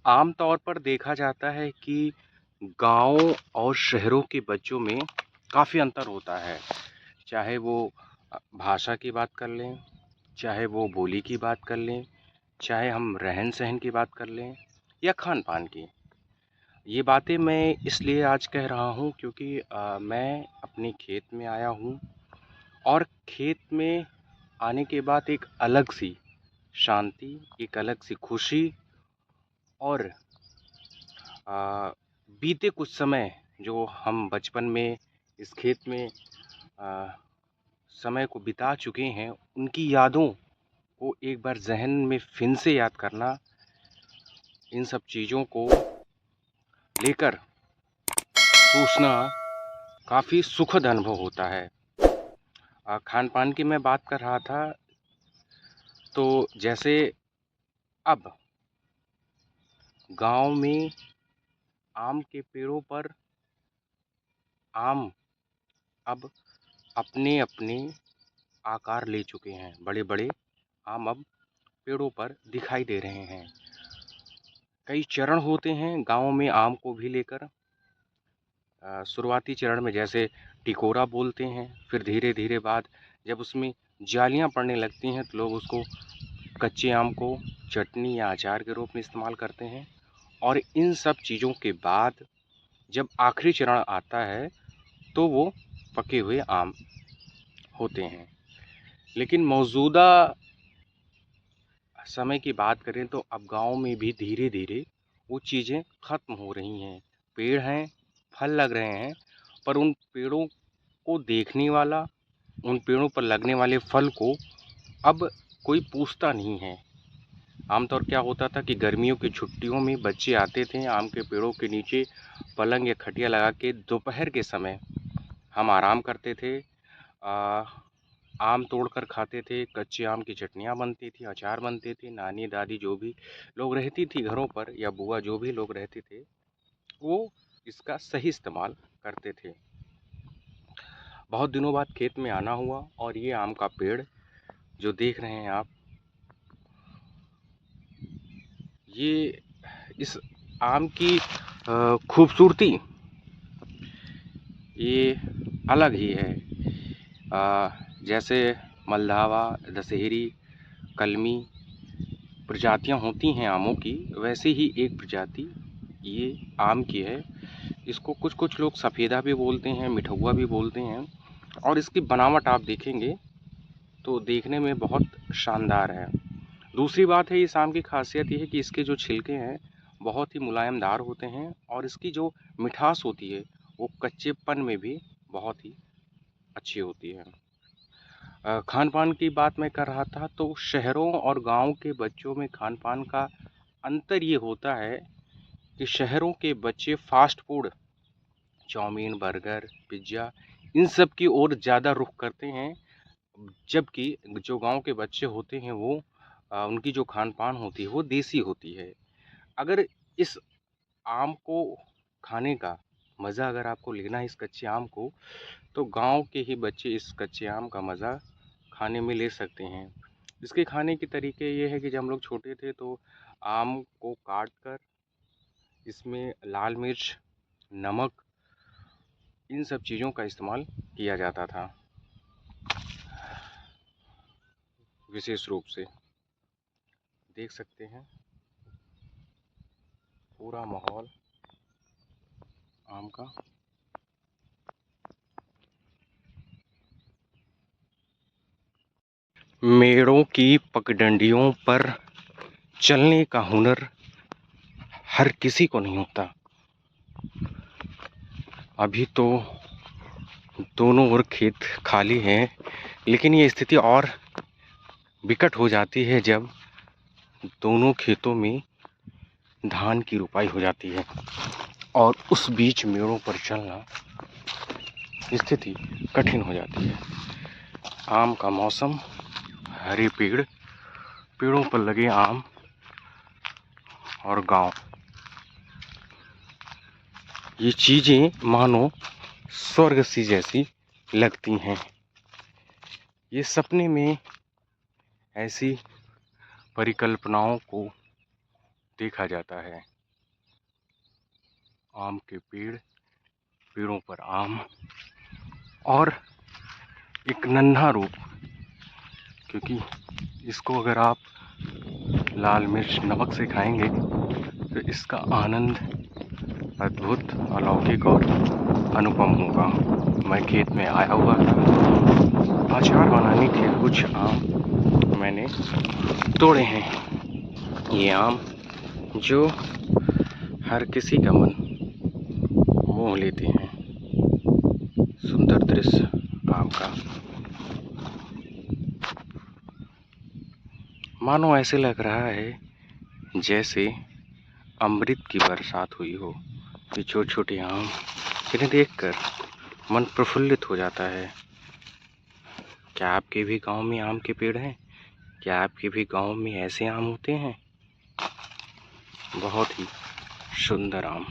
आम तौर पर देखा जाता है कि गाँव और शहरों के बच्चों में काफ़ी अंतर होता है। चाहे वो भाषा की बात कर लें, चाहे वो बोली की बात कर लें, चाहे हम रहन-सहन की बात कर लें या खान-पान की। ये बातें मैं इसलिए आज कह रहा हूँ क्योंकि मैं अपने खेत में आया हूँ और खेत में आने के बाद एक अलग-सी शांति, एक अलग-सी खुशी और अ, बीते कुछ समय जो हम बचपन में इस खेत में अ, समय को बिता चुके हैं, उनकी यादों को एक बार ज़हन में फिर से याद करना, इन सब चीज़ों को लेकर सोचना काफ़ी सुखद अनुभव होता है। खान-पान की मैं बात कर रहा था, तो जैसे अब गाँव में आम के पेड़ों पर आम अब अपने-अपने आकार ले चुके हैं। बड़े-बड़े आम अब पेड़ों पर दिखाई दे रहे हैं। कई चरण होते हैं गाँव में आम को भी लेकर। शुरुआती चरण में जैसे टिकोरा बोलते हैं, फिर धीरे-धीरे बाद जब उसमें जालियाँ पड़ने लगती हैं तो लोग उसको कच्चे आम को चटनी या अचार के रूप में इस्तेमाल करते हैं। और इन सब चीज़ों के बाद जब आखिरी चरण आता है तो वो पके हुए आम होते हैं। लेकिन मौजूदा समय की बात करें तो अब गाँव में भी धीरे-धीरे वो चीज़ें ख़त्म हो रही हैं। पेड़ हैं, फल लग रहे हैं, पर उन पेड़ों को देखने वाला, उन पेड़ों पर लगने वाले फल को अब कोई पूछता नहीं है। आमतौर क्या होता था कि गर्मियों की छुट्टियों में बच्चे आते थे आम के पेड़ों के नीचे पलंग या खटिया लगा के दोपहर के समय हम आराम करते थे। आम तोड़कर खाते थे, कच्चे आम की चटनियाँ बनती थी, अचार बनते थे, नानी-दादी जो भी लोग रहती थी घरों पर या बुआ जो भी लोग रहते थे, वो इसका सही इस्तेमाल करते थे। बहुत दिनों बाद खेत में आना हुआ और ये आम का पेड़ जो देख रहे हैं आप, ये इस आम की खूबसूरती ये अलग ही है। जैसे मल्धावा, दशहरी, कलमी प्रजातियाँ होती हैं आमों की, वैसे ही एक प्रजाति ये आम की है। इसको कुछ-कुछ लोग सफ़ेदा भी बोलते हैं, मिठौवा भी बोलते हैं और इसकी बनावट आप देखेंगे तो देखने में बहुत शानदार है। दूसरी बात है इस आम की ख़ासियत ये है कि इसके जो छिलके हैं, बहुत ही मुलायमदार होते हैं और इसकी जो मिठास होती है, वो कच्चेपन में भी बहुत ही अच्छी होती है। खान-पान की बात मैं कर रहा था तो शहरों और गाँव के बच्चों में खान-पान का अंतर ये होता है कि शहरों के बच्चे fast food, chowmein, burger, pizza इन सब की ओर ज़्यादा रुख करते हैं, जबकि जो गाँव के बच्चे होते हैं वो उनकी जो खान-पान होती है वो देसी होती है। अगर इस आम को खाने का मज़ा अगर आपको लेना है इस कच्चे आम को, तो गाँव के ही बच्चे इस कच्चे आम का मज़ा खाने में ले सकते हैं। इसके खाने के तरीके ये है कि जब हम लोग छोटे थे तो आम को काट कर इसमें लाल मिर्च, नमक इन सब चीज़ों का इस्तेमाल किया जाता था विशेष रूप से। देख सकते हैं पूरा माहौल आम का। मेड़ों की पगडंडियों पर चलने का हुनर हर किसी को नहीं होता। अभी तो दोनों ओर खेत खाली हैं, लेकिन ये स्थिति और विकट हो जाती है जब दोनों खेतों में धान की रुपाई हो जाती है और उस बीच मेड़ों पर चलना स्थिति कठिन हो जाती है। आम का मौसम, हरे पेड़, पेड़ों पर लगे आम और गाँव, ये चीज़ें मानो स्वर्ग सी जैसी लगती हैं। ये सपने में ऐसी परिकल्पनाओं को देखा जाता है। आम के पेड़, पेड़ों पर आम और एक नन्हा रूप, क्योंकि इसको अगर आप लाल मिर्च नमक से खाएंगे तो इसका आनंद अद्भुत, अलौकिक और अनुपम होगा। मैं खेत में आया हुआ था, अचार बनाने के लिए कुछ आम मैंने तोड़े हैं। ये आम जो हर किसी का मन मोह लेते हैं। सुंदर दृश्य आम का, मानो ऐसे लग रहा है जैसे अमृत की बरसात हुई हो। ये छोटे छोटे आम, जिन्हें देखकर मन प्रफुल्लित हो जाता है। क्या आपके भी गांव में आम के पेड़ हैं? क्या आपके भी गांव में ऐसे आम होते हैं? बहुत ही सुंदर आम।